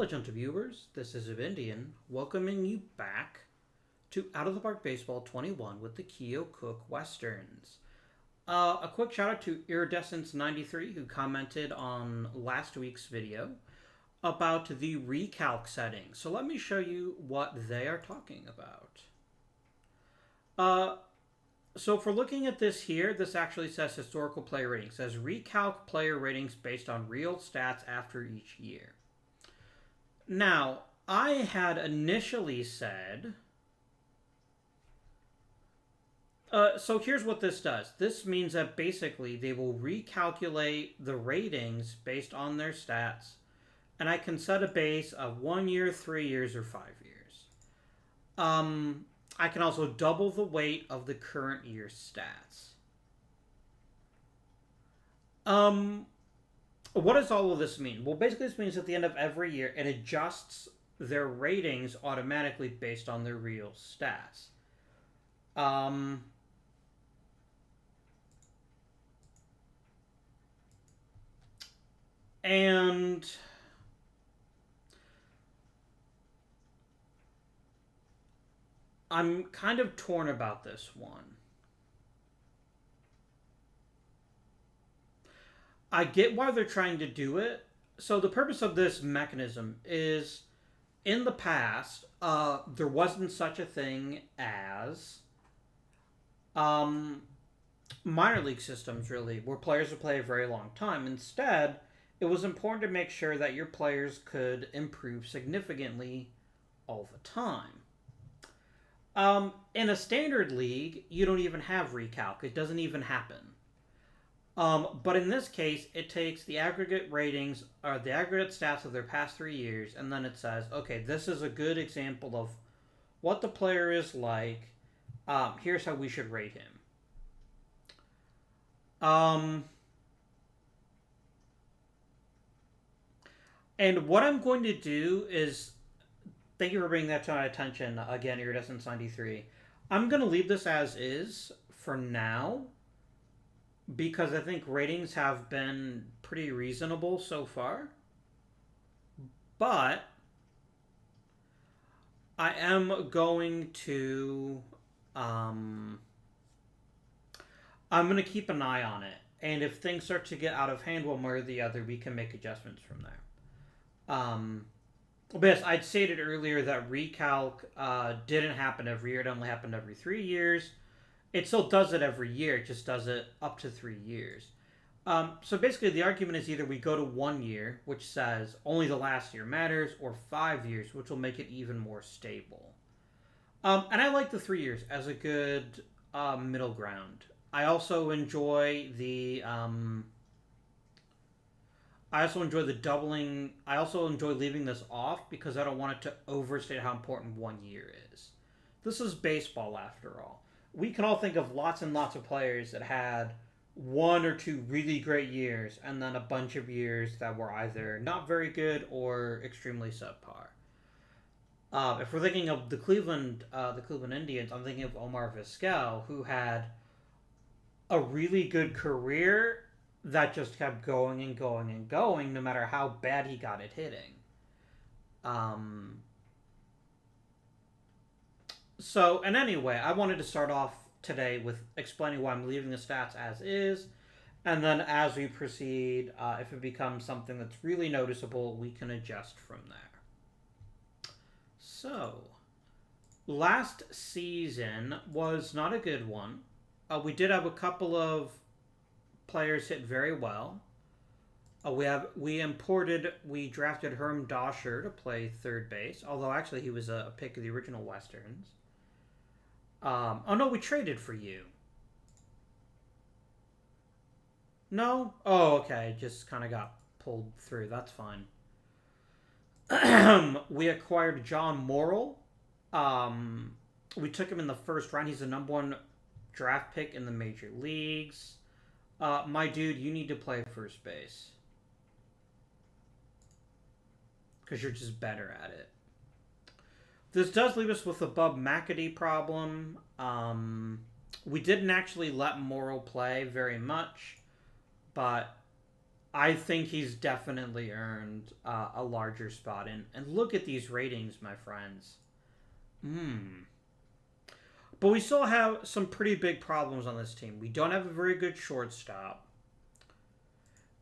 Hello, gentle viewers. This is Indian, welcoming you back to Out of the Park Baseball 21 with the Keo Cook Westerns. A quick shout out to Iridescence93 who commented on last week's video about the recalc settings. So let me show you what they are talking about. So if we're looking at this here, this actually says historical player ratings. It says recalc player ratings based on real stats after each year. Now, I had initially said... so here's what this does. This means that basically they will recalculate the ratings based on their stats, and I can set a base of 1 year, 3 years, or 5 years. I can also double the weight of the current year's stats. What does all of this mean? Well, basically this means at the end of every year, it adjusts their ratings automatically based on their real stats. And I'm kind of torn about this one. I get why they're trying to do it. So the purpose of this mechanism is, in the past, there wasn't such a thing as minor league systems, really, where players would play a very long time. Instead, it was important to make sure that your players could improve significantly all the time. In a standard league, you don't even have recalc. It doesn't even happen. But in this case, it takes the aggregate ratings, or the aggregate stats of their past 3 years, and then it says, okay, this is a good example of what the player is like. Here's how we should rate him. And what I'm going to do is, thank you for bringing that to my attention, again, Iridescence 93. I'm going to leave this as is for now, because I think ratings have been pretty reasonable so far. But I am going to... I'm going to keep an eye on it. And if things start to get out of hand one way or the other, we can make adjustments from there. But yes, I'd stated earlier that recalc didn't happen every year. It only happened every 3 years. It still does it every year. It just does it up to 3 years. So basically, the argument is either we go to 1 year, which says only the last year matters, or 5 years, which will make it even more stable. And I like the 3 years as a good middle ground. I also enjoy the... I also enjoy the doubling. I also enjoy leaving this off because I don't want it to overstate how important 1 year is. This is baseball, after all. We can all think of lots and lots of players that had 1 or 2 really great years and then a bunch of years that were either not very good or extremely subpar. If we're thinking of the Cleveland Indians, I'm thinking of Omar Vizquel, who had a really good career that just kept going and going and going, no matter how bad he got at hitting. So, and anyway, I wanted to start off today with explaining why I'm leaving the stats as is, and then as we proceed, if it becomes something that's really noticeable, we can adjust from there. So, last season was not a good one. We did have a couple of players hit very well. We drafted Herm Doscher to play third base, although actually he was a pick of the original Westerns. Oh no, we traded for you. No? Oh, okay, just kind of got pulled through. That's fine. We acquired John Morrell. We took him in the first round. He's the #1 draft pick in the major leagues. My dude, you need to play first base. Because you're just better at it. This does leave us with a Bub McAdee problem. We didn't actually let Morrell play very much, but I think he's definitely earned a larger spot in. And look at these ratings, my friends. Hmm. But we still have some pretty big problems on this team. We don't have a very good shortstop.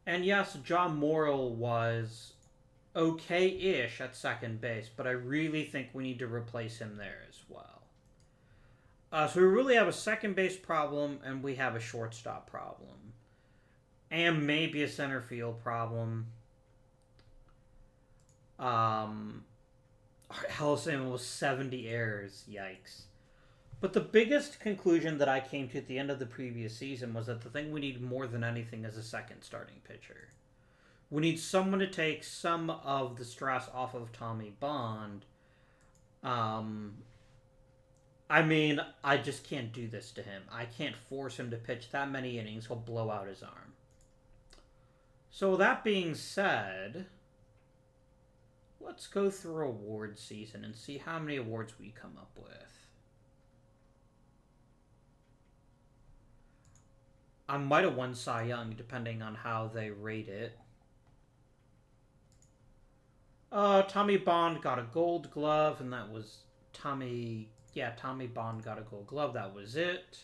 And yes, John Morrell was okay-ish at second base, but I really think we need to replace him there as well. So we really have a second base problem, and we have a shortstop problem. And maybe a center field problem. Hellsing was 70 errors. Yikes. But the biggest conclusion that I came to at the end of the previous season was that the thing we need more than anything is a second starting pitcher. We need someone to take some of the stress off of Tommy Bond. I mean, I just can't do this to him. I can't force him to pitch that many innings. He'll blow out his arm. So that being said, let's go through award season and see how many awards we come up with. I might have won Cy Young, depending on how they rate it. Tommy Bond got a gold glove, and that was Tommy Bond got a gold glove, that was it.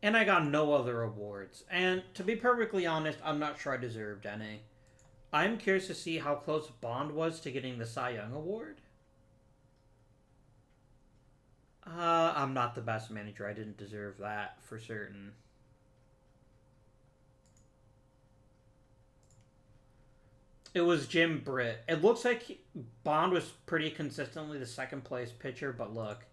And I got no other awards. And to be perfectly honest, I'm not sure I deserved any. I'm curious to see how close Bond was to getting the Cy Young Award. I'm not the best manager. I didn't deserve that for certain. It was Jim Britt. It looks like Bond was pretty consistently the second place pitcher, but look,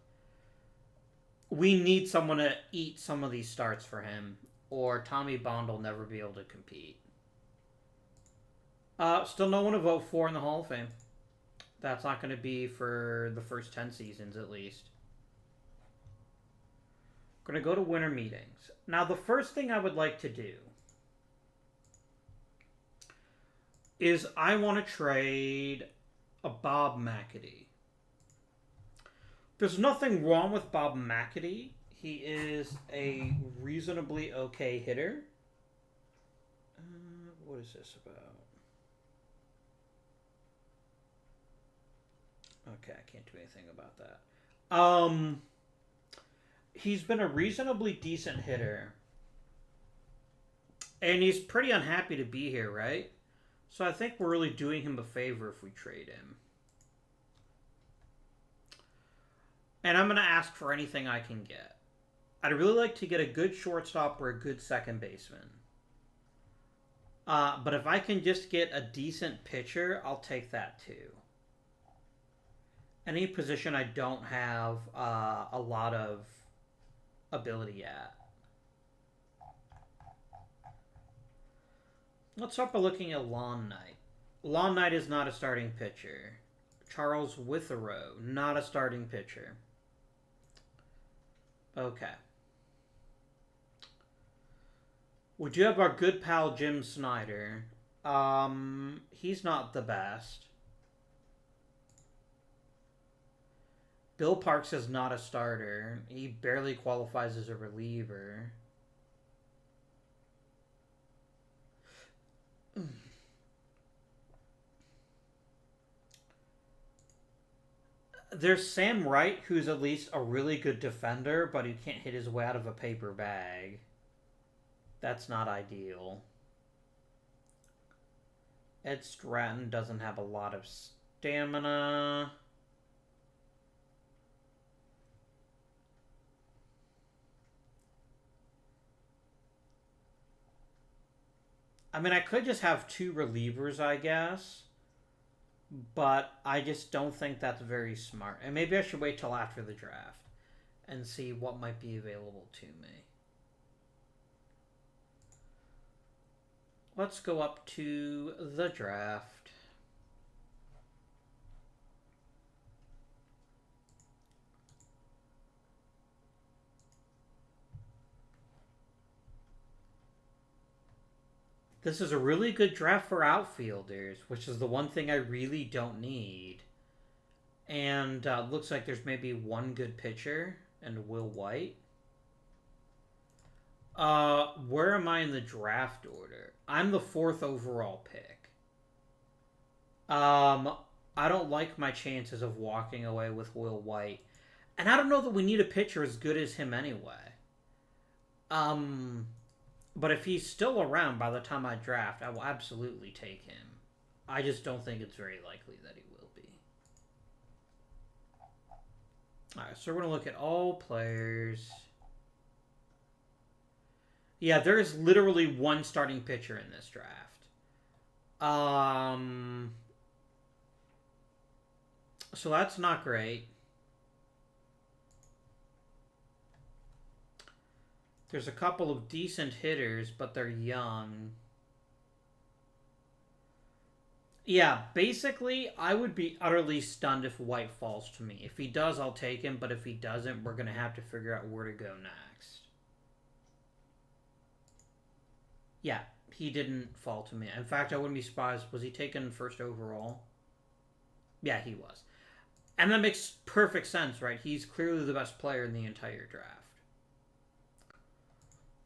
we need someone to eat some of these starts for him, or Tommy Bond will never be able to compete. Still no one to vote for in the Hall of Fame. That's not going to be for the first 10 seasons, at least. We're going to go to winter meetings. Now, the first thing I would like to do is I want to trade a Bob McAdie. There's nothing wrong with Bob McAdie. He is a reasonably okay hitter. What is this about? Okay, I can't do anything about that. He's been a reasonably decent hitter. And he's pretty unhappy to be here, right? So I think we're really doing him a favor if we trade him. And I'm going to ask for anything I can get. I'd really like to get a good shortstop or a good second baseman. But if I can just get a decent pitcher, I'll take that too. Any position I don't have a lot of ability at. Let's start by looking at Lawn Knight. Lawn Knight is not a starting pitcher. Charles Witherow, not a starting pitcher. Okay. We do have our good pal Jim Snyder. He's not the best. Bill Parks is not a starter. He barely qualifies as a reliever. There's Sam Wright, who's at least a really good defender, but he can't hit his way out of a paper bag. That's not ideal. Ed Stratton doesn't have a lot of stamina. I mean, I could just have two relievers, I guess. But I just don't think that's very smart. And maybe I should wait till after the draft and see what might be available to me. Let's go up to the draft. This is a really good draft for outfielders, which is the one thing I really don't need. And looks like there's maybe one good pitcher, and Will White. Where am I in the draft order? I'm the 4th overall pick. Um, I don't like my chances of walking away with Will White. And I don't know that we need a pitcher as good as him anyway. Um, but if he's still around by the time I draft, I will absolutely take him. I just don't think it's very likely that he will be. Alright, so we're going to look at all players. Yeah, there is literally one starting pitcher in this draft. So that's not great. There's a couple of decent hitters, but they're young. Yeah, basically, I would be utterly stunned if White falls to me. If he does, I'll take him, but if he doesn't, we're going to have to figure out where to go next. Yeah, he didn't fall to me. In fact, I wouldn't be surprised. Was he taken first overall? Yeah, he was. And that makes perfect sense, right? He's clearly the best player in the entire draft.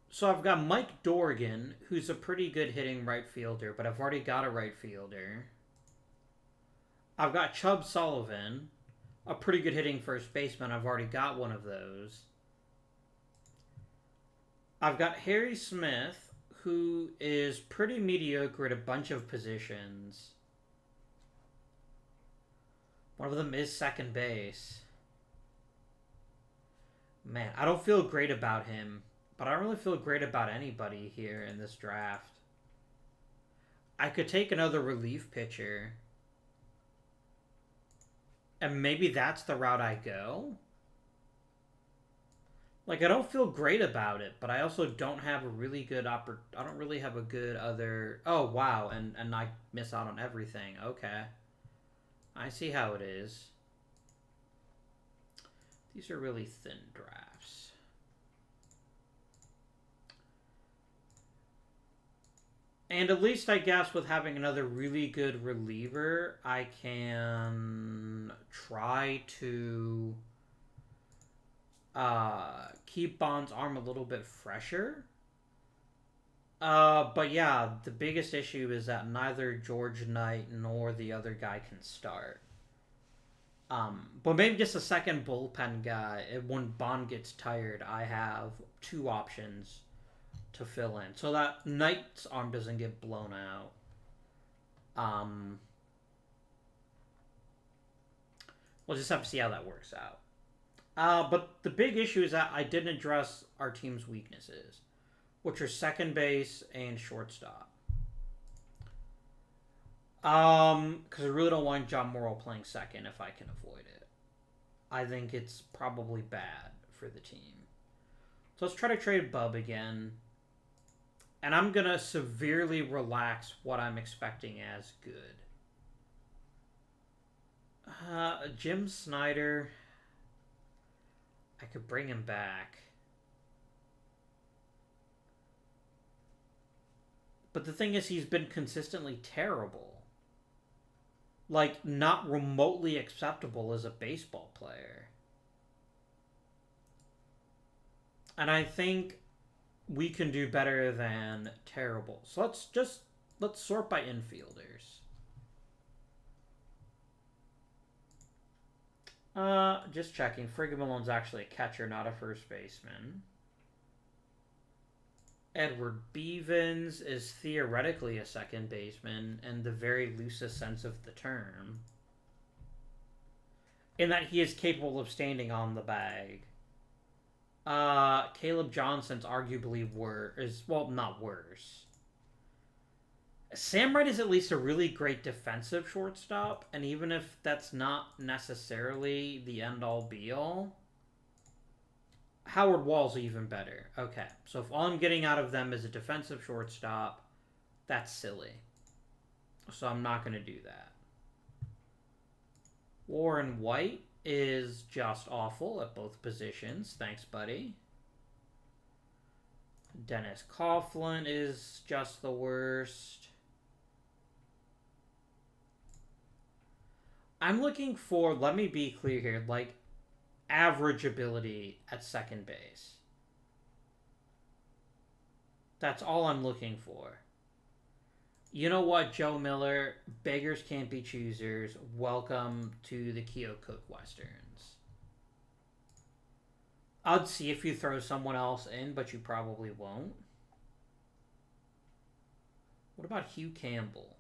So I've got Mike Dorgan, who's a pretty good hitting right fielder, but I've already got a right fielder. I've got Chubb Sullivan, a pretty good hitting first baseman. I've already got one of those. I've got Harry Smith, who is pretty mediocre at a bunch of positions. One of them is second base. Man, I don't feel great about him. But I don't really feel great about anybody here in this draft. I could take another relief pitcher. And maybe that's the route I go. Like, I don't feel great about it, but I also don't have a really good I don't really have a good other... Oh, wow, and I miss out on everything. Okay. I see how it is. These are really thin drafts. And at least, I guess, with having another really good reliever, I can try to keep Bond's arm a little bit fresher. But yeah, the biggest issue is that neither George Knight nor the other guy can start. But maybe just a second bullpen guy. When Bond gets tired, I have two options to fill in, so that Knight's arm doesn't get blown out. We'll just have to see how that works out. But the big issue is that I didn't address our team's weaknesses, which are second base and shortstop. Because I really don't want John Morrell playing second if I can avoid it. I think it's probably bad for the team. So let's try to trade Bub again. And I'm going to severely relax what I'm expecting as good. Jim Snyder. I could bring him back. But the thing is, he's been consistently terrible. Like, not remotely acceptable as a baseball player. And I think we can do better than terrible. So let's sort by infielders. Just checking. Frigga Malone's actually a catcher, not a first baseman. Edward Bevins is theoretically a second baseman in the very loosest sense of the term, in that he is capable of standing on the bag. Caleb Johnson's arguably worse. Well, not worse. Sam Wright is at least a really great defensive shortstop, and even if that's not necessarily the end-all be-all, Howard Wall's even better. Okay, so if all I'm getting out of them is a defensive shortstop, that's silly. So I'm not going to do that. Warren White is just awful at both positions. Thanks, buddy. Dennis Coughlin is just the worst. I'm looking for, let me be clear here, like, average ability at second base. That's all I'm looking for. You know what, Joe Miller? Beggars can't be choosers. Welcome to the Keokuk Westerns. I'd see if you throw someone else in, but you probably won't. What about Hugh Campbell?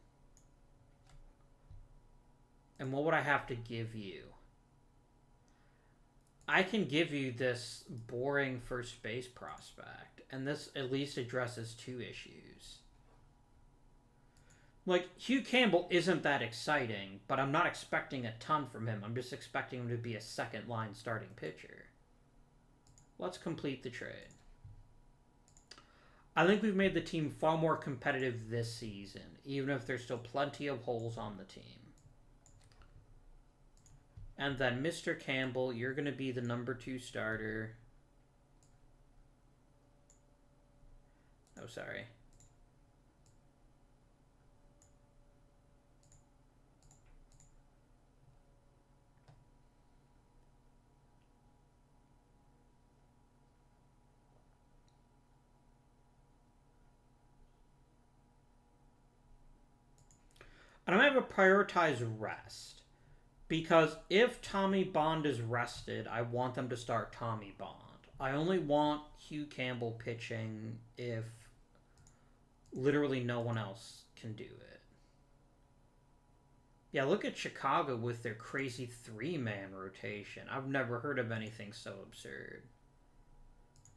And what would I have to give you? I can give you this boring first base prospect, and this at least addresses two issues. Like, Hugh Campbell isn't that exciting, but I'm not expecting a ton from him. I'm just expecting him to be a second line starting pitcher. Let's complete the trade. I think we've made the team far more competitive this season, even if there's still plenty of holes on the team. And then Mr. Campbell, you're going to be the number 2 starter. Oh, sorry. And I'm going to prioritize rest. Because if Tommy Bond is rested, I want them to start Tommy Bond. I only want Hugh Campbell pitching if literally no one else can do it. Yeah, look at Chicago with their crazy 3-man rotation. I've never heard of anything so absurd.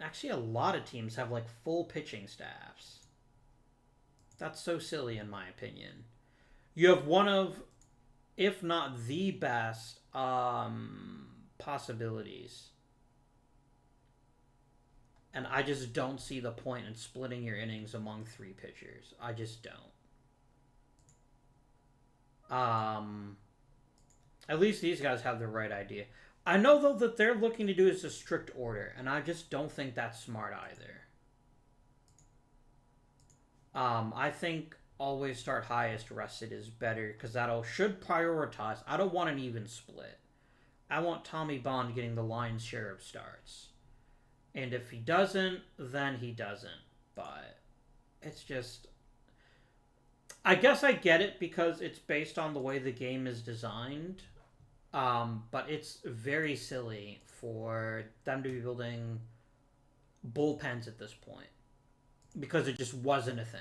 Actually, a lot of teams have like full pitching staffs. That's so silly in my opinion. You have one of, if not the best, possibilities. And I just don't see the point in splitting your innings among 3 pitchers. I just don't. At least these guys have the right idea. I know, though, that they're looking to do is a strict order, and I just don't think that's smart either. I think always start highest rested is better, because should prioritize. I don't want an even split. I want Tommy Bond getting the lion's share of starts. And if he doesn't, then he doesn't. But it's just... I guess I get it because it's based on the way the game is designed. But it's very silly for them to be building bullpens at this point. Because it just wasn't a thing.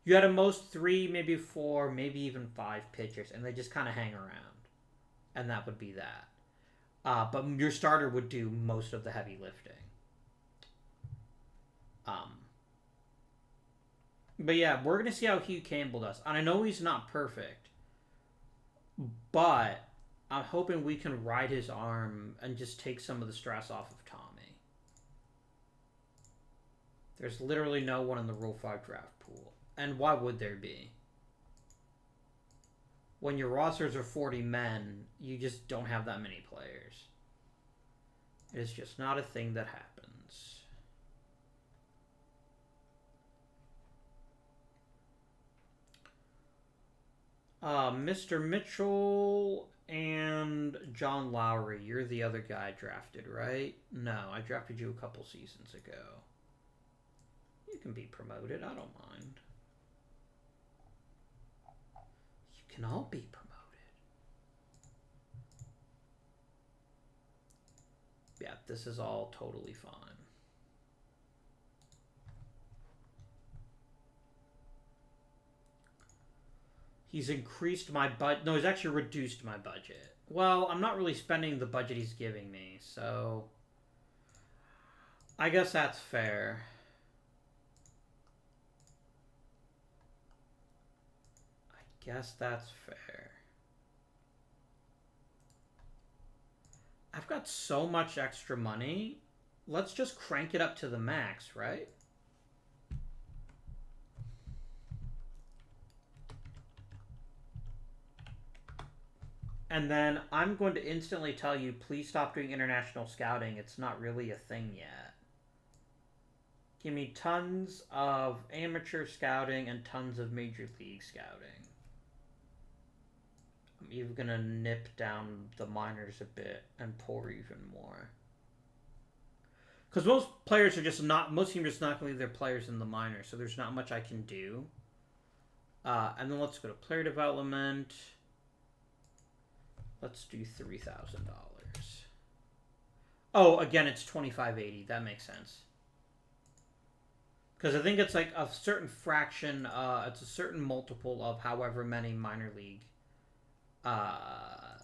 You had at most 3, maybe 4, maybe even 5 pitchers. And they just kind of hang around. And that would be that. But your starter would do most of the heavy lifting. But yeah, we're going to see how Hugh Campbell does. And I know he's not perfect. But I'm hoping we can ride his arm and just take some of the stress off of Tommy. There's literally no one in the Rule 5 draft pool. And why would there be? When your rosters are 40 men, you just don't have that many players. It's just not a thing that happens. Mr. Mitchell and John Lowry. You're the other guy drafted, right? No, I drafted you a couple seasons ago. You can be promoted. I don't mind. You can all be promoted. Yeah, this is all totally fine. He's increased my budget. No, he's actually reduced my budget. Well, I'm not really spending the budget he's giving me, so... I guess that's fair. I guess that's fair. I've got so much extra money. Let's just crank it up to the max, right? And then I'm going to instantly tell you, please stop doing international scouting. It's not really a thing yet. Give me tons of amateur scouting and tons of major league scouting. I'm even going to nip down the minors a bit and pour even more. Because most players are just not, most teams are just not going to leave their players in the minor, so there's not much I can do. And then let's go to player development. Let's do $3,000. Oh, again, it's $2,580. That makes sense. Because I think it's like a certain fraction, it's a certain multiple of however many minor league. Not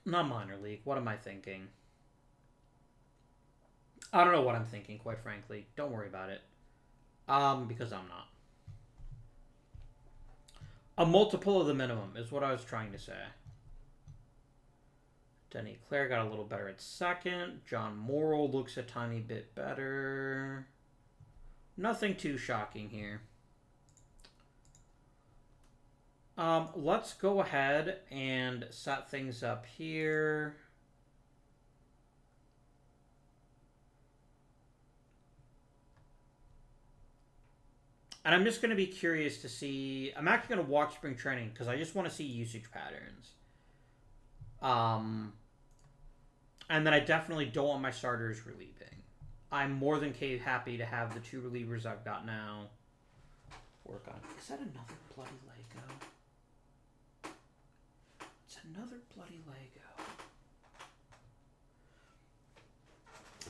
minor league. What am I thinking? I don't know what I'm thinking, quite frankly. Don't worry about it. Because I'm not. A multiple of the minimum is what I was trying to say. Denny Clare got a little better at second. John Morrell looks a tiny bit better. Nothing too shocking here. Let's go ahead and set things up here. And I'm just going to be curious to see... I'm actually going to watch spring training because I just want to see usage patterns. And then I definitely don't want my starters relieving. I'm more than happy to have the 2 relievers I've got now work on. Is that another bloody Lego? It's another bloody Lego.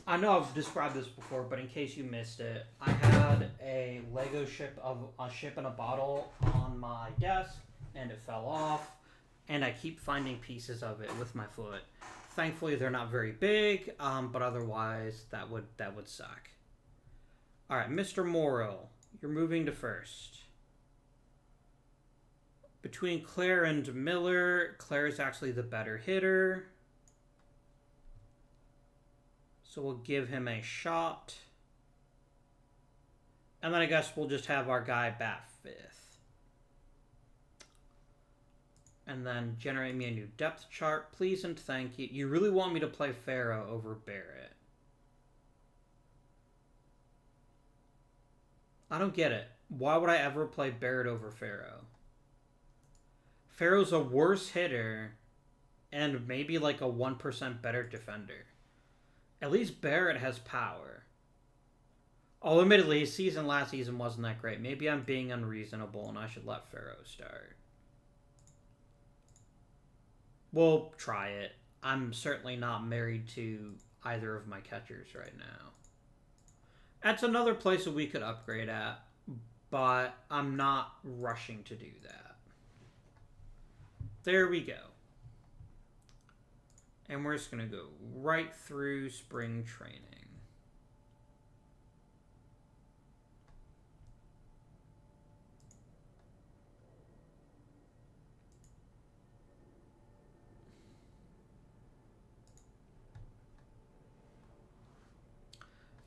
I know I've described this before, but in case you missed it, I had a Lego ship in a bottle on my desk, and it fell off, and I keep finding pieces of it with my foot. Thankfully, they're not very big, but otherwise, that would suck. All right, Mr. Morrell, you're moving to first. Between Claire and Miller, Claire is actually the better hitter. So we'll give him a shot. And then I guess we'll just have our guy bat 5th. And then generate me a new depth chart, please and thank you. You really want me to play Farrow over Barrett? I don't get it. Why would I ever play Barrett over Farrow? Farrow's a worse hitter and maybe like a 1% better defender. At least Barrett has power. Although admittedly, his last season wasn't that great. Maybe I'm being unreasonable and I should let Farrow start. We'll try it. I'm certainly not married to either of my catchers right now. That's another place that we could upgrade at, but I'm not rushing to do that. There we go. And we're just going to go right through spring training.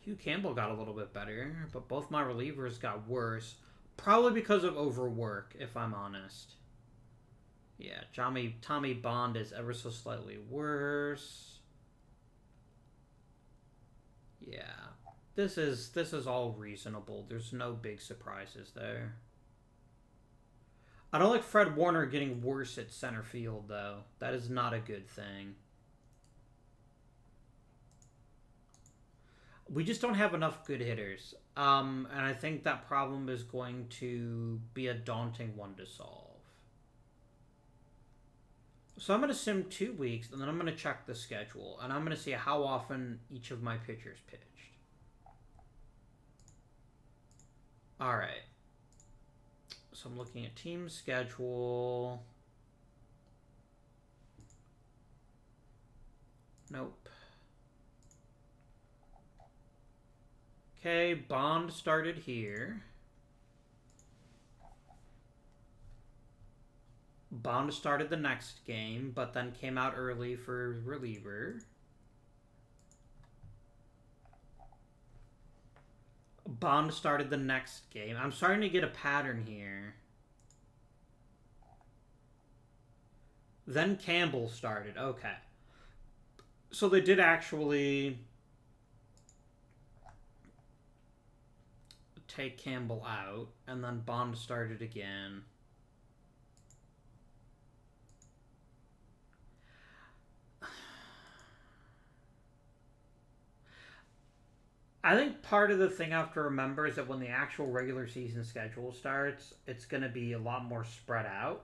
Hugh Campbell got a little bit better, but both my relievers got worse. Probably because of overwork, if I'm honest. Yeah, Tommy Bond is ever so slightly worse. Yeah, this is all reasonable. There's no big surprises there. I don't like Fred Warner getting worse at center field, though. That is not a good thing. We just don't have enough good hitters. And I think that problem is going to be a daunting one to solve. So I'm going to sim 2 weeks, and then I'm going to check the schedule, and I'm going to see how often each of my pitchers pitched. All right. So I'm looking at team schedule. Nope. Okay, Bond started here. Bond started the next game, but then came out early for reliever. Bond started the next game. I'm starting to get a pattern here. Then Campbell started. Okay. So they did actually take Campbell out, and then Bond started again. I think part of the thing I have to remember is that when the actual regular season schedule starts, it's going to be a lot more spread out.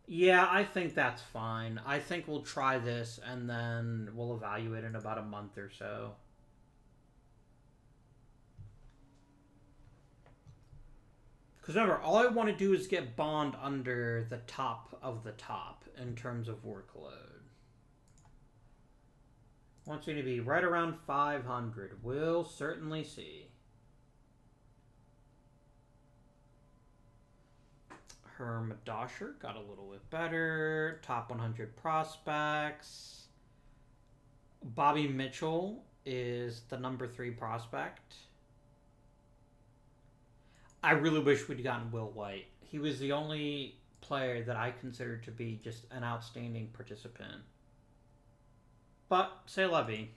Yeah, I think that's fine. I think we'll try this and then we'll evaluate in about a month or so. Because remember, all I want to do is get Bond under the top of the top in terms of workload. Wants me to be right around 500. We'll certainly see. Herm Dosher got a little bit better. Top 100 prospects. Bobby Mitchell is the number 3 prospect. I really wish we'd gotten Will White. He was the only player that I considered to be just an outstanding participant. But, c'est la vie.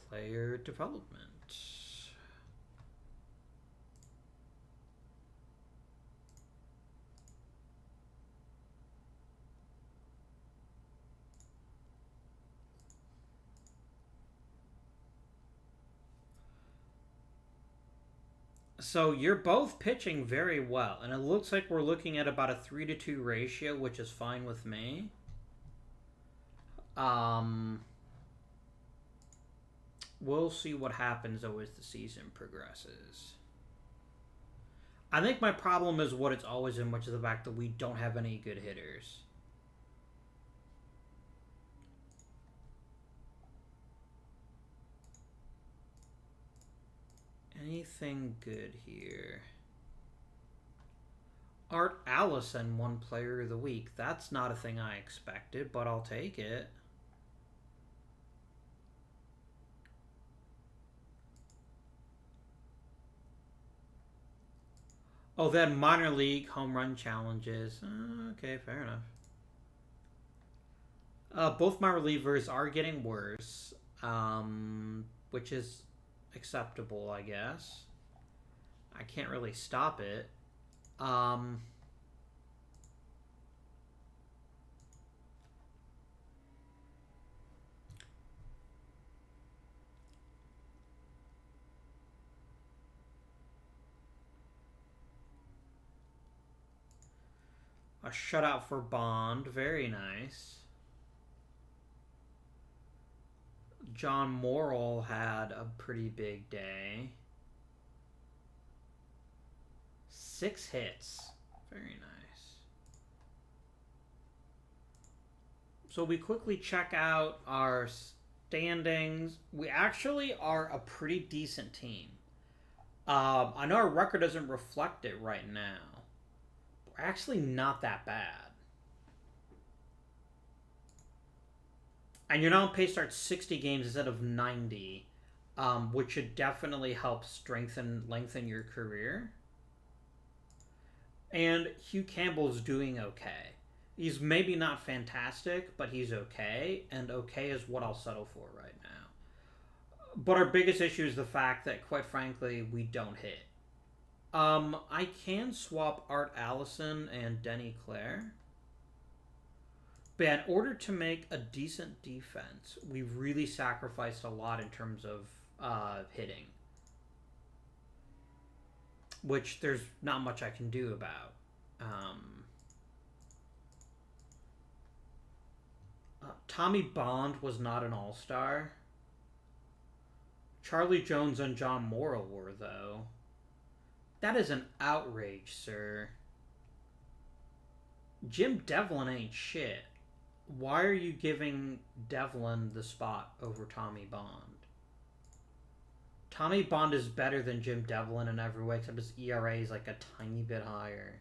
Player development. So you're both pitching very well, and it looks like we're looking at about a 3-to-2 ratio, which is fine with me. We'll see what happens though as the season progresses. I think my problem is what it's always been, which is the fact that we don't have any good hitters. Anything good here? Art Allison won Player of the Week. That's not a thing I expected, but I'll take it. Oh, then minor league home run challenges. Okay, fair enough. Both my relievers are getting worse, which is acceptable, I guess. I can't really stop it. A shutout for Bond. Very nice. John Morrell had a pretty big day. 6 hits. Very nice. So we quickly check out our standings. We actually are a pretty decent team. I know our record doesn't reflect it right now. We're actually not that bad. And you're now on pace to start 60 games instead of 90, which should definitely help lengthen your career. And Hugh Campbell's doing okay. He's maybe not fantastic, but he's okay, and okay is what I'll settle for right now. But our biggest issue is the fact that, quite frankly, we don't hit. I can swap Art Allison and Denny Clare. But in order to make a decent defense, we've really sacrificed a lot in terms of hitting. Which there's not much I can do about. Tommy Bond was not an all-star. Charlie Jones and John Morrell were, though. That is an outrage, sir. Jim Devlin ain't shit. Why are you giving Devlin the spot over Tommy Bond? Tommy Bond is better than Jim Devlin in every way, except his ERA is like a tiny bit higher.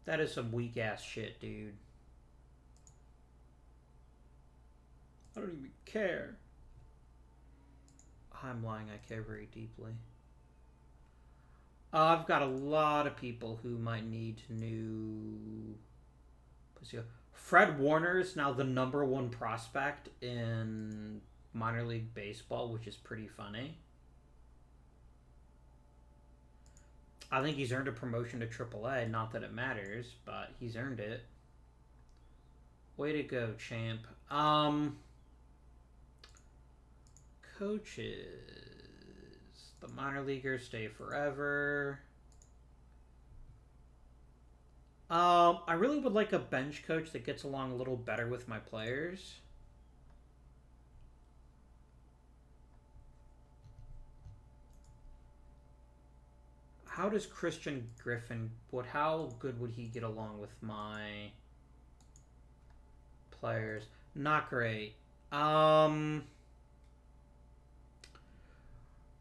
That is some weak-ass shit, dude. I don't even care. I'm lying, I care very deeply. I've got a lot of people who might need new... Fred Warner is now the #1 prospect in minor league baseball, which is pretty funny. I think he's earned a promotion to AAA. Not that it matters, but he's earned it. Way to go, champ. Coaches. The minor leaguers stay forever. I really would like a bench coach that gets along a little better with my players. How does Christian Griffin... How good would he get along with my players? Not great. I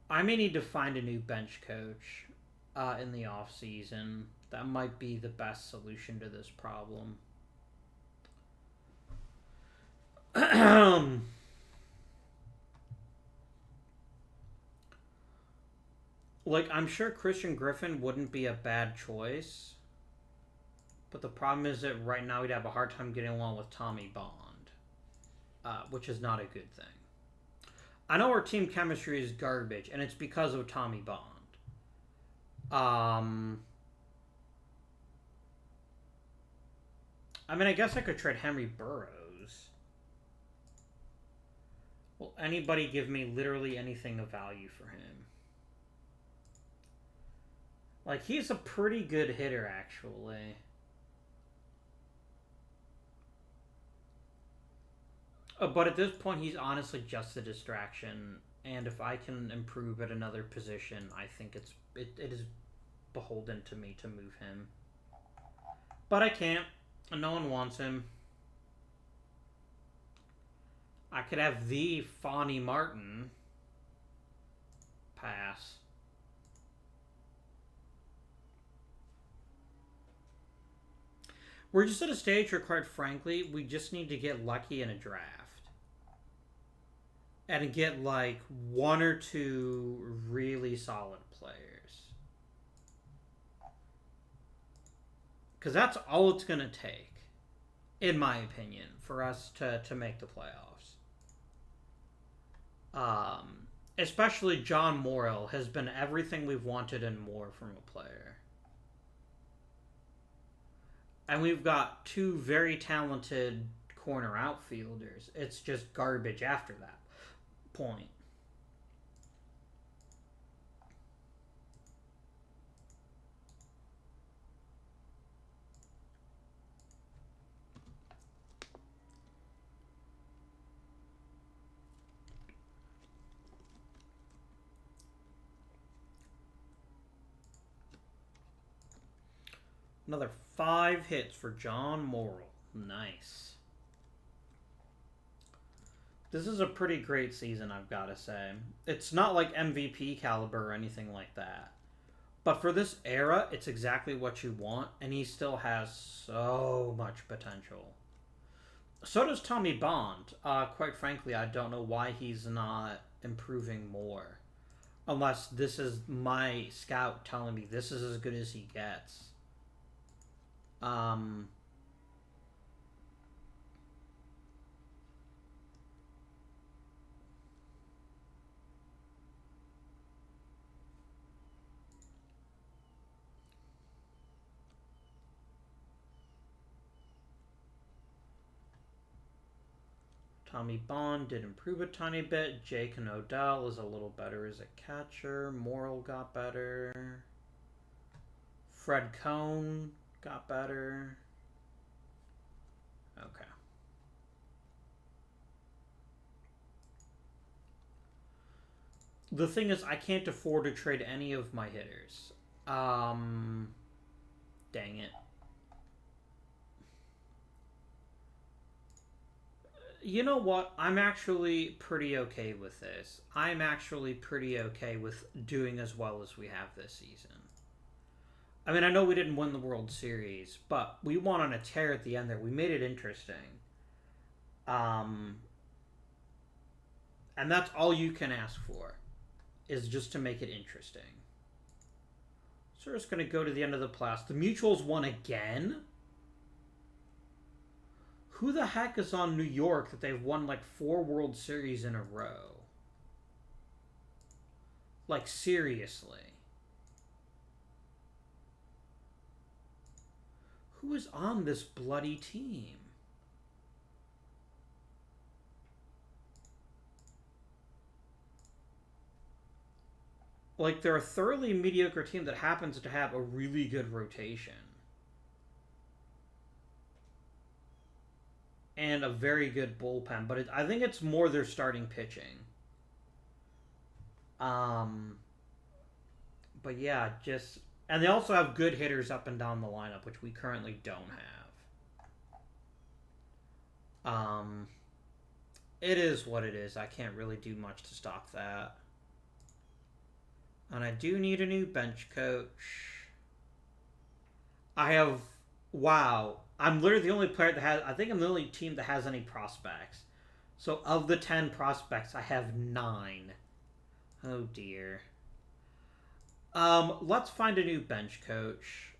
may need to find a new bench coach in the off season. That might be the best solution to this problem. Like, I'm sure Christian Griffin wouldn't be a bad choice. But the problem is that right now we'd have a hard time getting along with Tommy Bond. Which is not a good thing. I know our team chemistry is garbage, and it's because of Tommy Bond. I mean, I guess I could trade Henry Burroughs. Will anybody give me literally anything of value for him? Like, he's a pretty good hitter, actually. But at this point, he's honestly just a distraction. And if I can improve at another position, I think it is beholden to me to move him. But I can't. And no one wants him. I could have the Fonny Martin. Pass. We're just at a stage where, quite frankly, we just need to get lucky in a draft. And get, like, 1 or 2 really solid players. Because that's all it's going to take, in my opinion, for us to make the playoffs. Especially John Morrell has been everything we've wanted and more from a player. And we've got 2 very talented corner outfielders. It's just garbage after that point. Another 5 hits for John Morrell. Nice. This is a pretty great season, I've got to say. It's not like MVP caliber or anything like that. But for this era, it's exactly what you want, and he still has so much potential. So does Tommy Bond. Quite frankly, I don't know why he's not improving more. Unless this is my scout telling me this is as good as he gets. Tommy Bond did improve a tiny bit. Jake and Odell is a little better as a catcher. Morrell got better. Fred Cohn got better. Okay. The thing is, I can't afford to trade any of my hitters. Dang it. You know what? I'm actually pretty okay with this. I'm actually pretty okay with doing as well as we have this season. I mean, I know we didn't win the World Series, but we won on a tear at the end there. We made it interesting. And that's all you can ask for, is just to make it interesting. So we're just going to go to the end of the playoffs. The Mutuals won again? Who the heck is on New York that they've won like 4 World Series in a row? Like, seriously. Who is on this bloody team? Like, they're a thoroughly mediocre team that happens to have a really good rotation. And a very good bullpen. But I think it's more their starting pitching. But yeah, just... And they also have good hitters up and down the lineup, which we currently don't have. It is what it is. I can't really do much to stop that. And I do need a new bench coach. I have... Wow. I'm literally the only player that has... I think I'm the only team that has any prospects. So of the 10 prospects, I have 9. Oh dear. Let's find a new bench coach.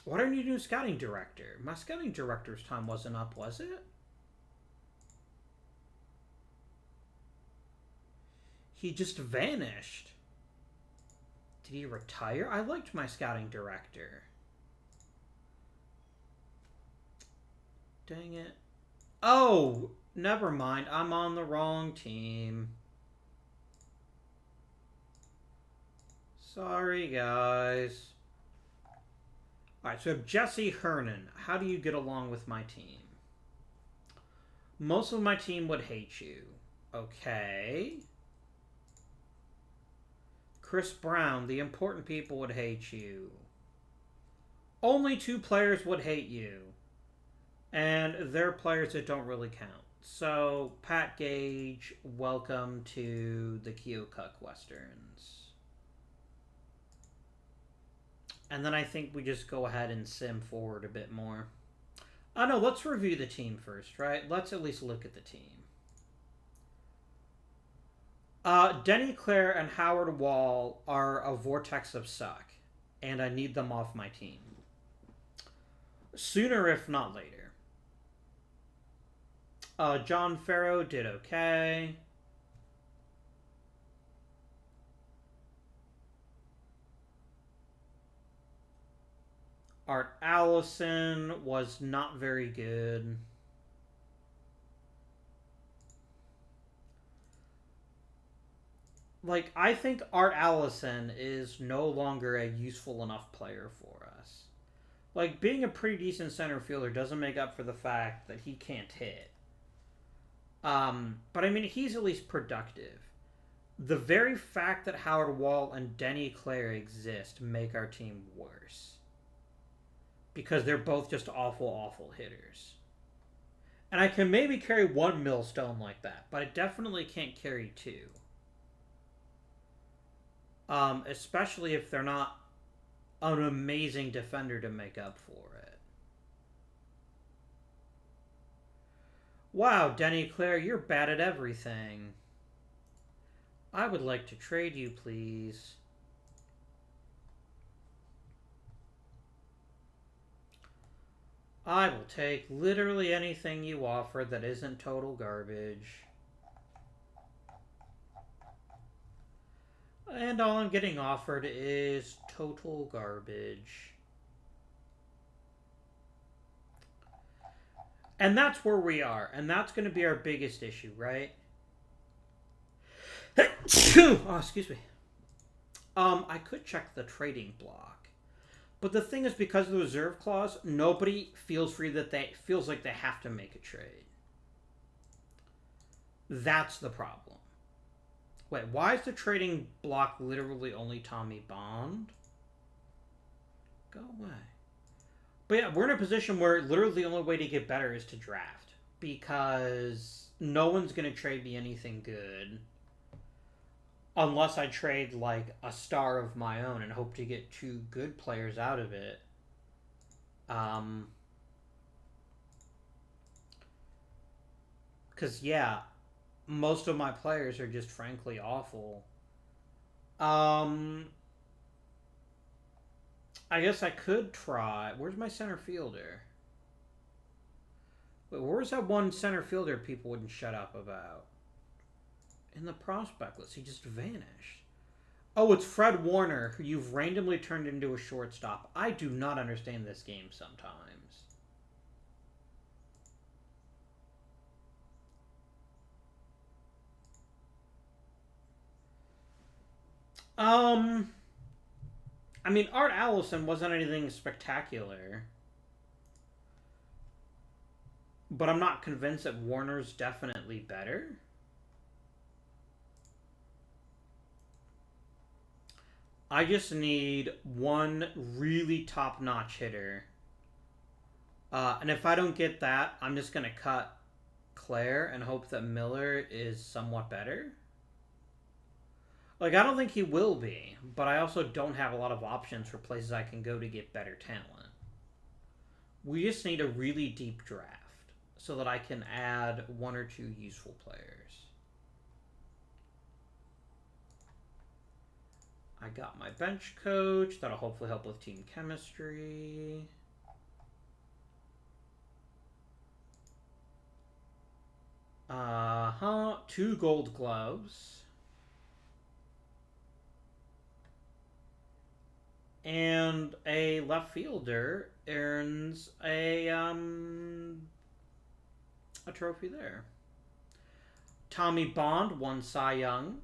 Why do I need a new scouting director? My scouting director's time wasn't up, was it? He just vanished. Did he retire? I liked my scouting director. Dang it. Oh, never mind. I'm on the wrong team. Sorry, guys. Alright, so we have Jesse Hernan. How do you get along with my team? Most of my team would hate you. Okay. Chris Brown, the important people would hate you. Only 2 players would hate you. And they're players that don't really count. So, Pat Gage, welcome to the Keokuk Westerns. And then I think we just go ahead and sim forward a bit more. Oh no, let's review the team first, right? Let's at least look at the team. Denny Clare and Howard Wall are a vortex of suck. And I need them off my team. Sooner, if not later. John Farrow did okay. Art Allison was not very good. Like, I think Art Allison is no longer a useful enough player for us. Like, being a pretty decent center fielder doesn't make up for the fact that he can't hit. But I mean, he's at least productive. The very fact that Howard Wall and Denny Clare exist make our team worse. Because they're both just awful, awful hitters. And I can maybe carry 1 millstone like that, but I definitely can't carry 2. Especially if they're not an amazing defender to make up for it. Wow, Denny Clare, you're bad at everything. I would like to trade you, please. I will take literally anything you offer that isn't total garbage. And all I'm getting offered is total garbage. And that's where we are. And that's going to be our biggest issue, right? Oh, excuse me. I could check the trading block. But the thing is, because of the reserve clause, nobody feels like they have to make a trade. That's the problem. Wait, why is the trading block literally only Tommy Bond? Go away. But yeah, we're in a position where literally the only way to get better is to draft. Because no one's going to trade me anything good. Unless I trade, like, a star of my own and hope to get 2 good players out of it. Because, yeah, most of my players are just frankly awful. I guess I could try... Where's my center fielder? Wait, where's that one center fielder people wouldn't shut up about? In the prospect list, he just vanished. Oh, it's Fred Warner, who you've randomly turned into a shortstop. I do not understand this game sometimes. I mean, Art Allison wasn't anything spectacular. But I'm not convinced that Warner's definitely better. I just need one really top-notch hitter. And if I don't get that, I'm just going to cut Claire and hope that Miller is somewhat better. Like, I don't think he will be, but I also don't have a lot of options for places I can go to get better talent. We just need a really deep draft so that I can add one or two useful players. I got my bench coach. That'll hopefully help with team chemistry. Two gold gloves. And a left fielder earns a trophy there. Tommy Bond won Cy Young.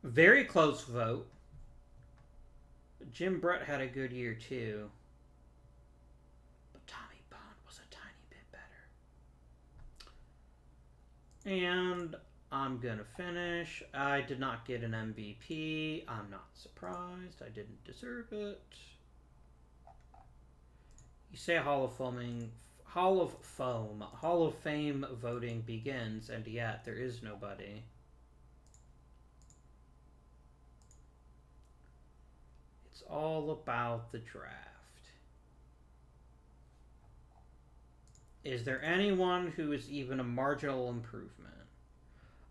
Very close vote. Jim Brett had a good year too. But Tommy Bond was a tiny bit better. And I'm going to finish. I did not get an MVP. I'm not surprised. I didn't deserve it. You say Hall of Fame voting begins, and yet there is nobody. It's all about the draft. Is there anyone who is even a marginal improvement?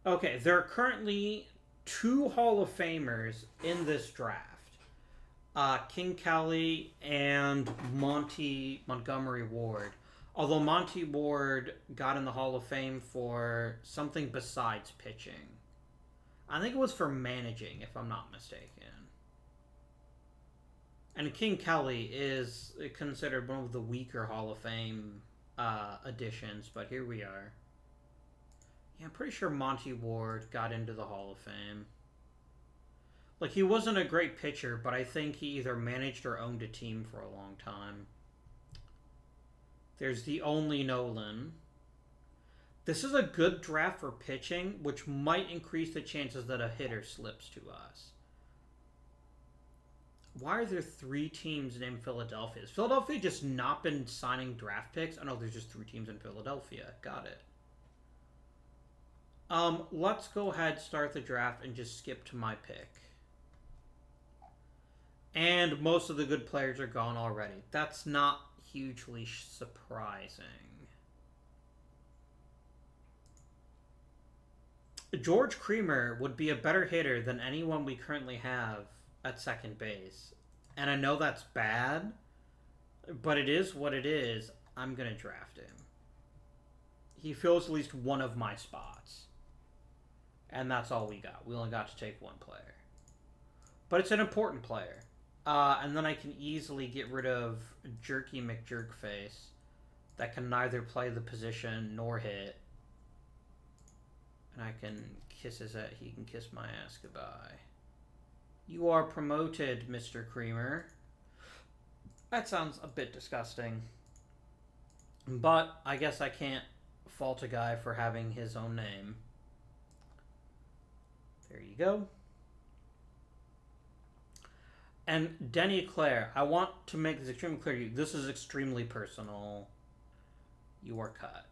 Okay, there are currently 2 Hall of Famers in this draft. King Kelly and Montgomery Ward. Although Monty Ward got in the Hall of Fame for something besides pitching. I think it was for managing, if I'm not mistaken. And King Kelly is considered one of the weaker Hall of Fame additions, but here we are. Yeah, I'm pretty sure Monty Ward got into the Hall of Fame. Like, he wasn't a great pitcher, but I think he either managed or owned a team for a long time. There's the only Nolan. This is a good draft for pitching, which might increase the chances that a hitter slips to us. Why are there 3 teams named Philadelphia? Has Philadelphia just not been signing draft picks? Oh no, there's just 3 teams in Philadelphia. Got it. Let's go ahead, start the draft, and just skip to my pick. And most of the good players are gone already. That's not hugely surprising. George Creamer would be a better hitter than anyone we currently have at second base. And I know that's bad, but it is what it is. I'm going to draft him. He fills at least one of my spots. And that's all we got. We only got to take 1 player. But it's an important player. And then I can easily get rid of Jerky McJerkface that can neither play the position nor hit. And I can kiss his ass. He can kiss my ass goodbye. You are promoted, Mr. Creamer. That sounds a bit disgusting. But I guess I can't fault a guy for having his own name. There you go. And Denny Claire, I want to make this extremely clear to you. This is extremely personal. You are cut.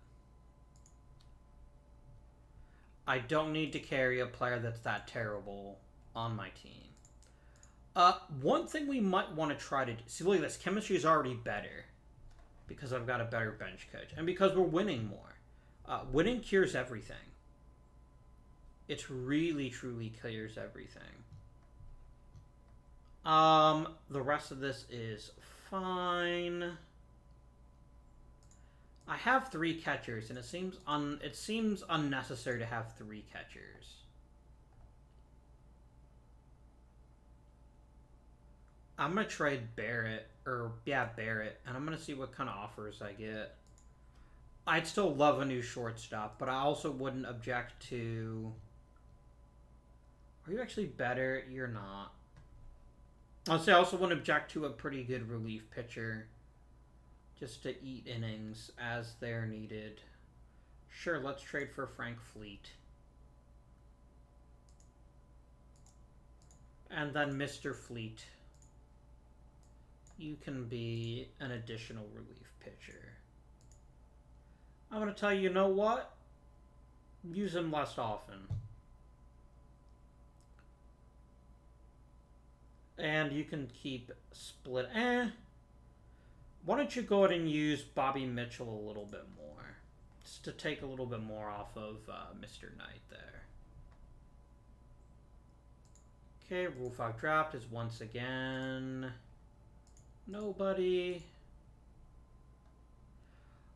I don't need to carry a player that's that terrible on my team. One thing we might want to try to do... See, look at this. Chemistry is already better. Because I've got a better bench coach. And because we're winning more. Winning cures everything. It really, truly cures everything. The rest of this is fine. I have 3 catchers, and it seems unnecessary to have 3 catchers. I'm gonna trade Barrett, Barrett, and I'm gonna see what kind of offers I get. I'd still love a new shortstop, but I also wouldn't object to. Are you actually better? You're not. I'll say I also wouldn't object to a pretty good relief pitcher, just to eat innings as they're needed. Sure, let's trade for Frank Fleet. And then Mr. Fleet, you can be an additional relief pitcher. I'm going to tell you, you know what? Use him less often. And you can keep Split. Why don't you go ahead and use Bobby Mitchell a little bit more? Just to take a little bit more off of Mr. Knight there. Okay, Rule 5 draft is once again nobody.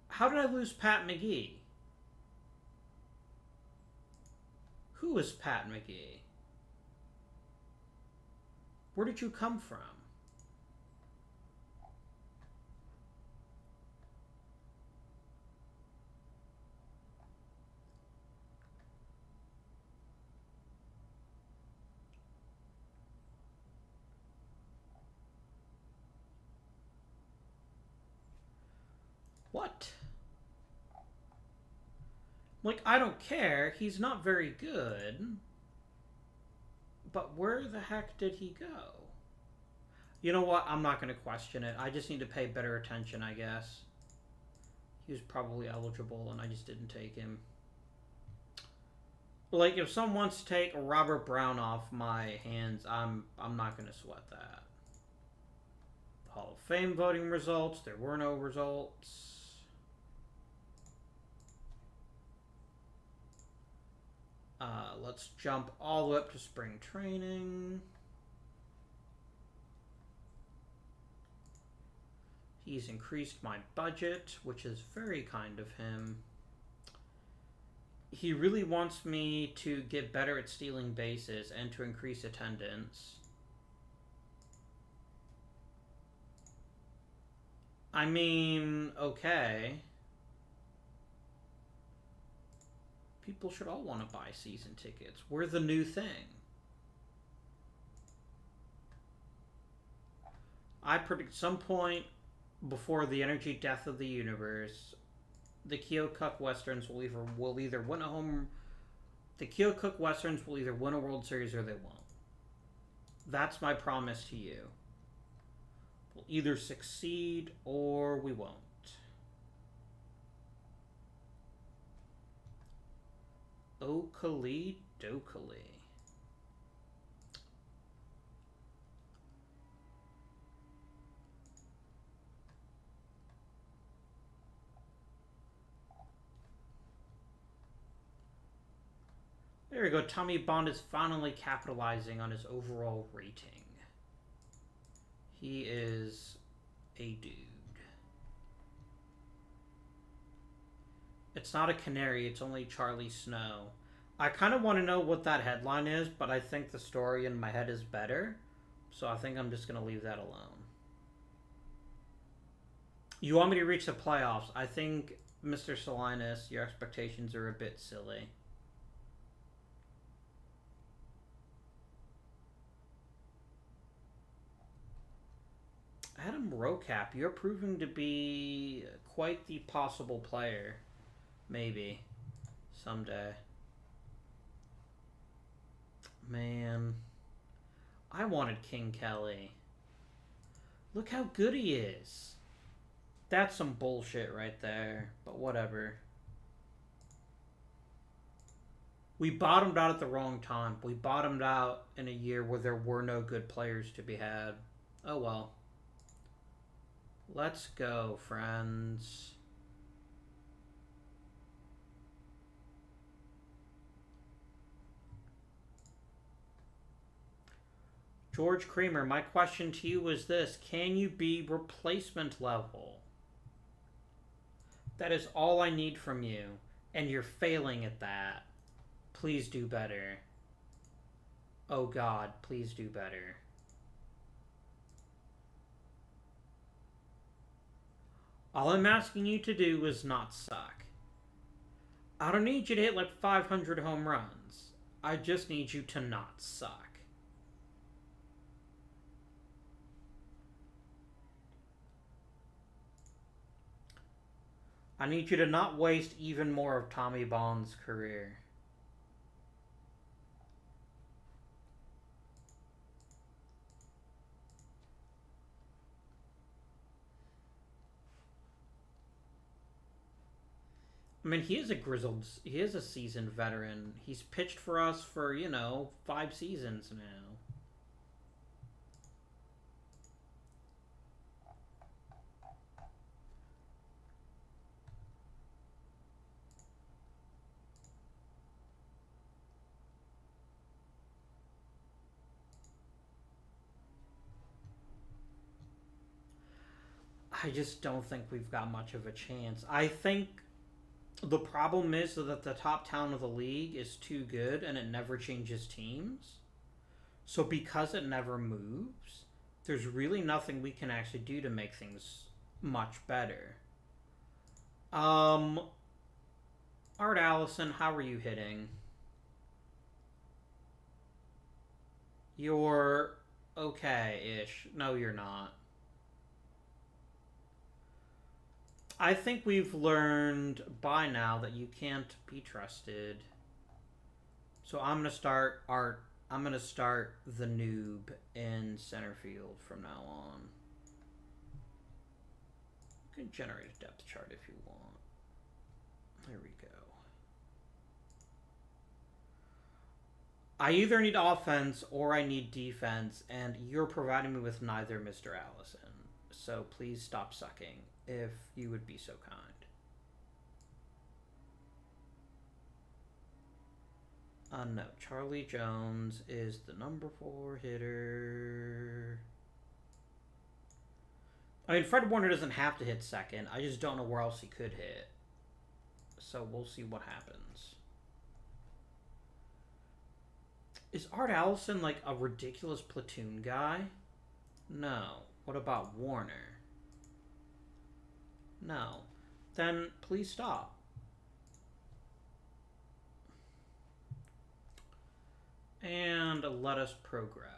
How did I lose Pat McGee? Who is Pat McGee? Where did you come from? What? Like, I don't care. He's not very good. But where the heck did he go? You know what? I'm not going to question it. I just need to pay better attention, I guess. He was probably eligible, and I just didn't take him. Like, if someone wants to take Robert Brown off my hands, I'm not going to sweat that. Hall of Fame voting results. There were no results. Let's jump all the way up to spring training. He's increased my budget, which is very kind of him. He really wants me to get better at stealing bases and to increase attendance. I mean, okay. People should all want to buy season tickets. We're the new thing. I predict some point before the energy death of the universe, the Keokuk Westerns will either win a home. The Keokuk Westerns will either win a World Series or they won't. That's my promise to you. We'll either succeed or we won't. Oakley Dokley. There we go. Tommy Bond is finally capitalizing on his overall rating. He is a dude. It's not a canary, it's only Charlie Snow. I kind of want to know what that headline is, but I think the story in my head is better. So I think I'm just going to leave that alone. You want me to reach the playoffs? I think, Mr. Salinas, your expectations are a bit silly. Adam Rocap, you're proving to be quite the possible player. Maybe. Someday. Man. I wanted King Kelly. Look how good he is. That's some bullshit right there. But whatever. We bottomed out at the wrong time. We bottomed out in a year where there were no good players to be had. Oh well. Let's go, friends. George Creamer, my question to you is this. Can you be replacement level? That is all I need from you, and you're failing at that. Please do better. Oh God, please do better. All I'm asking you to do is not suck. I don't need you to hit like 500 home runs. I just need you to not suck. I need you to not waste even more of Tommy Bond's career. I mean, he is a seasoned veteran. He's pitched for us for, 5 seasons now. I just don't think we've got much of a chance. I think the problem is that the top talent of the league is too good and it never changes teams. So because it never moves, there's really nothing we can actually do to make things much better. Art Allison, how are you hitting? You're okay-ish. No, you're not. I think we've learned by now that you can't be trusted. So I'm gonna start the noob in center field from now on. You can generate a depth chart if you want. There we go. I either need offense or I need defense, and you're providing me with neither, Mr. Allison. So please stop sucking, if you would be so kind. No, Charlie Jones is the number 4 hitter. I mean, Fred Warner doesn't have to hit second. I just don't know where else he could hit. So we'll see what happens. Is Art Allison like a ridiculous platoon guy? No. What about Warner? No. Then please stop. And let us progress.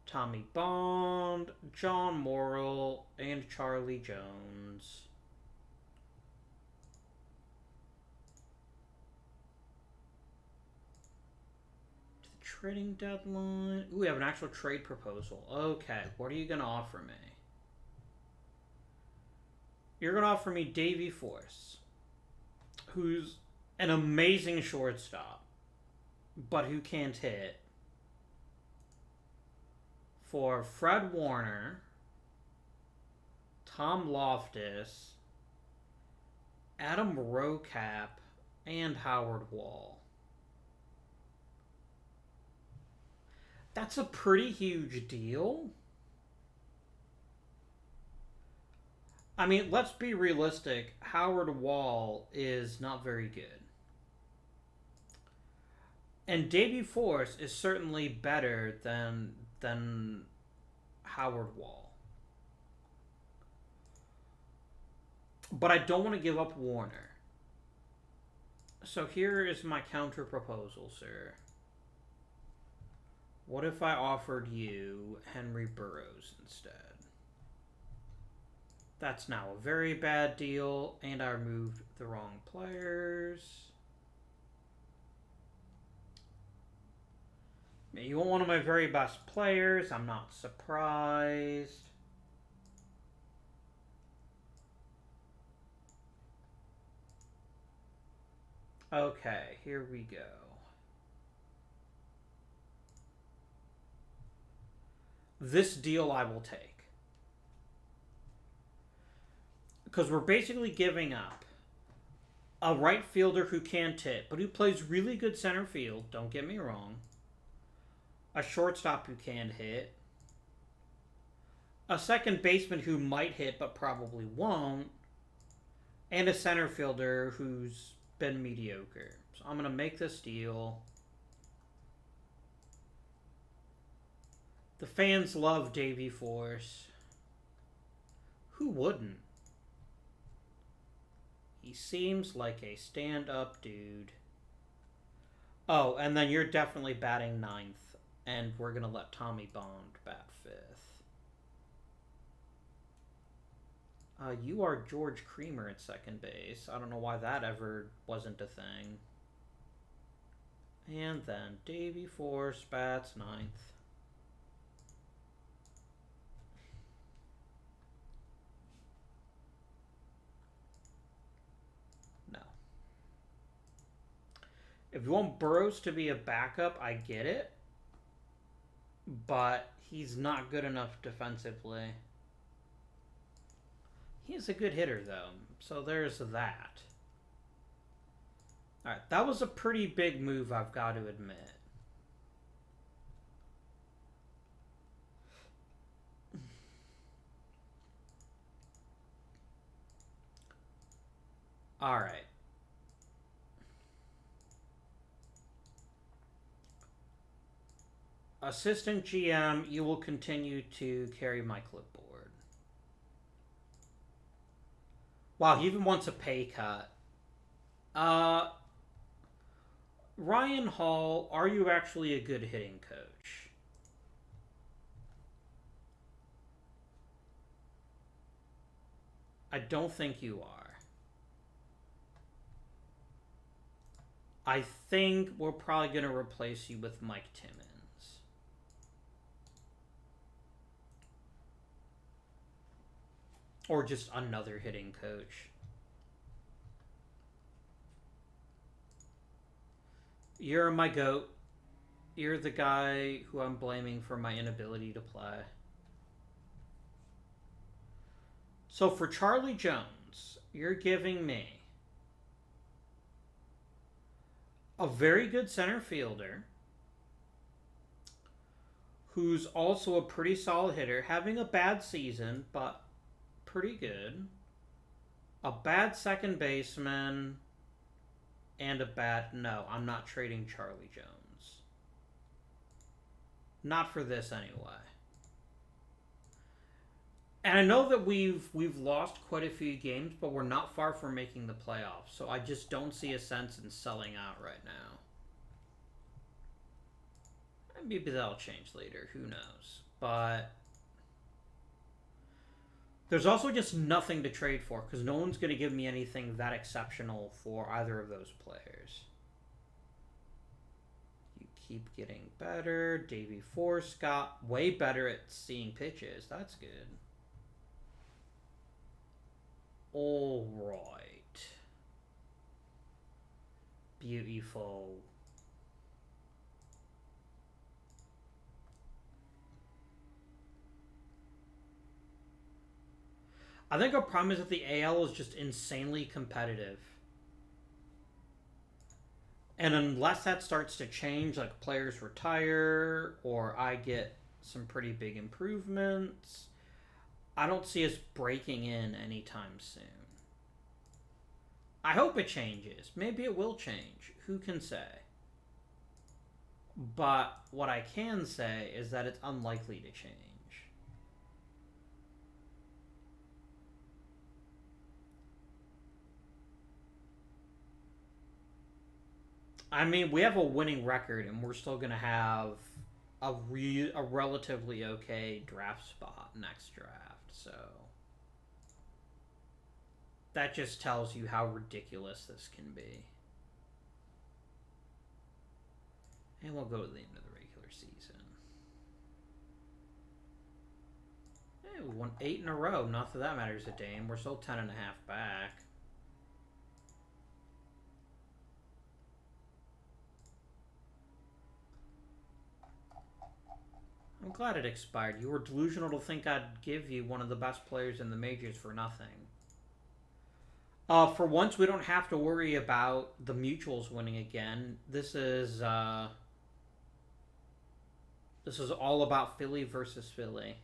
Tommy Bond, John Morrell, and Charlie Jones. Trading deadline. Ooh, we have an actual trade proposal. Okay, what are you going to offer me? You're going to offer me Davey Force, who's an amazing shortstop, but who can't hit, for Fred Warner, Tom Loftus, Adam Rocap, and Howard Wall. That's a pretty huge deal. I mean, let's be realistic. Howard Wall is not very good. And Davey Force is certainly better than Howard Wall. But I don't want to give up Warner. So here is my counter proposal, sir. What if I offered you Henry Burroughs instead? That's now a very bad deal, and I removed the wrong players. You want one of my very best players. I'm not surprised. Okay, here we go. This deal I will take. Because we're basically giving up A right fielder who can't hit, but who plays really good center field, don't get me wrong. A shortstop who can hit. A second baseman who might hit but probably won't. And a center fielder who's been mediocre. So I'm going to make this deal. The fans love Davey Force. Who wouldn't? He seems like a stand-up dude. Oh, and then you're definitely batting 9th. And we're going to let Tommy Bond bat 5th. You are George Creamer at second base. I don't know why that ever wasn't a thing. And then Davey Force bats 9th. No. If you want Burrows to be a backup, I get it. But he's not good enough defensively. He's a good hitter, though. So there's that. Alright, that was a pretty big move, I've got to admit. Alright. Assistant GM, you will continue to carry my clipboard. Wow, he even wants a pay cut. Ryan Hall, are you actually a good hitting coach? I don't think you are. I think we're probably going to replace you with Mike Timmons. Or just another hitting coach. You're my GOAT. You're the guy who I'm blaming for my inability to play. So for Charlie Jones, you're giving me a very good center fielder who's also a pretty solid hitter, having a bad season, but pretty good. A bad second baseman and a bad... No, I'm not trading Charlie Jones. Not for this anyway. And I know that we've lost quite a few games, but we're not far from making the playoffs. So I just don't see a sense in selling out right now. Maybe that'll change later. Who knows? But there's also just nothing to trade for because no one's going to give me anything that exceptional for either of those players. You keep getting better. Davey Force got way better at seeing pitches. That's good. All right. Beautiful. I think our problem is that the AL is just insanely competitive. And unless that starts to change, like players retire or I get some pretty big improvements, I don't see us breaking in anytime soon. I hope it changes. Maybe it will change. Who can say? But what I can say is that it's unlikely to change. I mean, we have a winning record, and we're still going to have a relatively okay draft spot next draft. So that just tells you how ridiculous this can be. And we'll go to the end of the regular season. Hey, we won 8 in a row. Not that that matters a damn. We're still 10.5 back. I'm glad it expired. You were delusional to think I'd give you one of the best players in the majors for nothing. For once, we don't have to worry about the mutuals winning again. This is all about Philly versus Philly.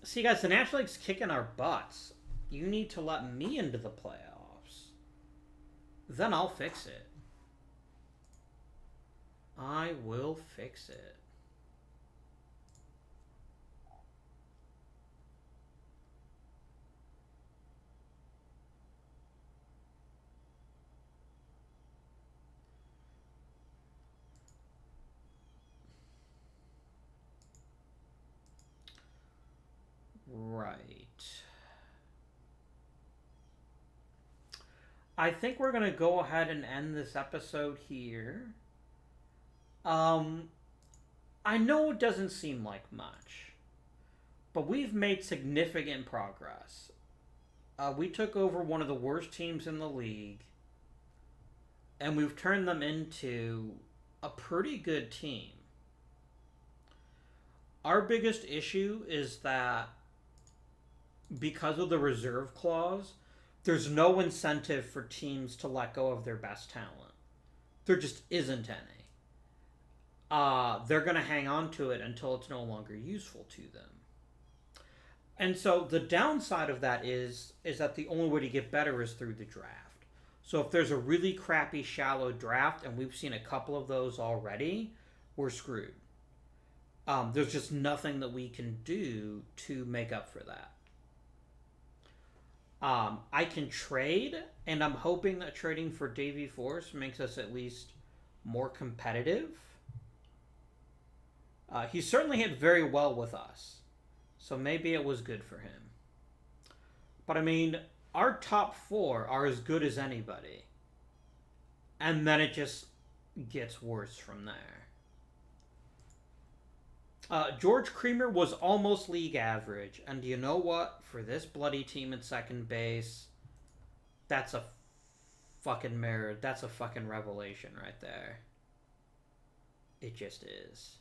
See, guys, the National League's kicking our butts. You need to let me into the playoffs. Then I'll fix it. I will fix it. Right. I think we're going to go ahead and end this episode here. I know it doesn't seem like much, but we've made significant progress. We took over one of the worst teams in the league, and we've turned them into a pretty good team. Our biggest issue is that because of the reserve clause, there's no incentive for teams to let go of their best talent. There just isn't any. They're going to hang on to it until it's no longer useful to them. And so the downside of that is that the only way to get better is through the draft. So if there's a really crappy, shallow draft, and we've seen a couple of those already, we're screwed. There's just nothing that we can do to make up for that. I can trade, and I'm hoping that trading for Davey Force makes us at least more competitive. He certainly hit very well with us, so maybe it was good for him. But I mean, our top four are as good as anybody, and then it just gets worse from there. George Creamer was almost league average, and you know what? For this bloody team at second base, that's a fucking mirror. That's a fucking revelation right there. It just is.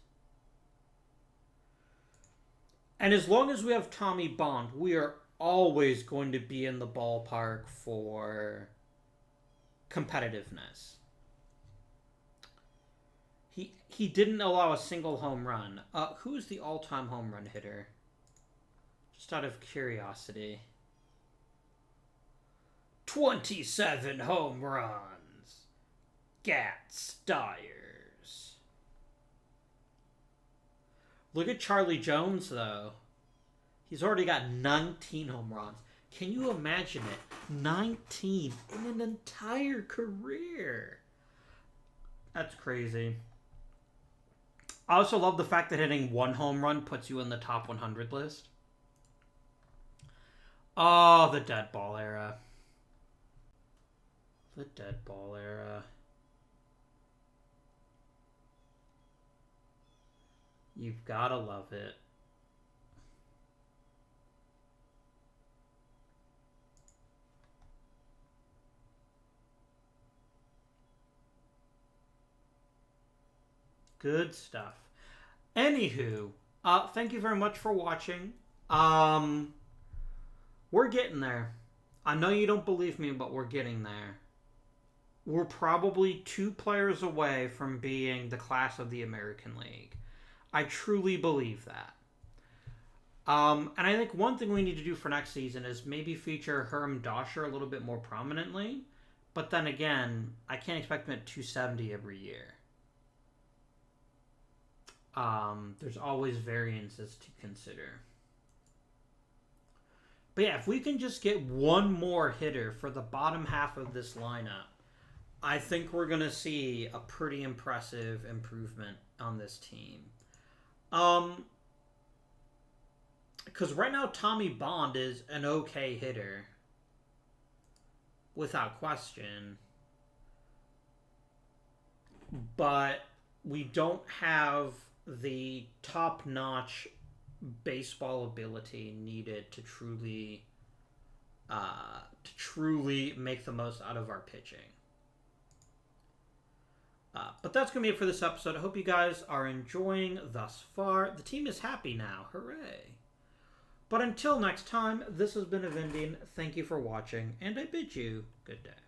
And as long as we have Tommy Bond, we are always going to be in the ballpark for competitiveness. He didn't allow a single home run. Who's the all-time home run hitter? Just out of curiosity. 27 home runs. Gat Stiers. Look at Charlie Jones, though. He's already got 19 home runs. Can you imagine it? 19 in an entire career. That's crazy. I also love the fact that hitting one home run puts you in the top 100 list. Oh, the dead ball era. The dead ball era. You've gotta love it. Good stuff. Anywho, thank you very much for watching. We're getting there. I know you don't believe me, but we're getting there. We're probably 2 players away from being the class of the American League. I truly believe that. And I think one thing we need to do for next season is maybe feature Herm Doscher a little bit more prominently. But then again, I can't expect him at 270 every year. There's always variances to consider. But yeah, if we can just get one more hitter for the bottom half of this lineup, I think we're going to see a pretty impressive improvement on this team. Because right now Tommy Bond is an okay hitter. Without question. But we don't have the top-notch baseball ability needed to truly make the most out of our pitching. But that's going to be it for this episode. I hope you guys are enjoying thus far. The team is happy now. Hooray. But until next time, this has been Avindian. Thank you for watching, and I bid you good day.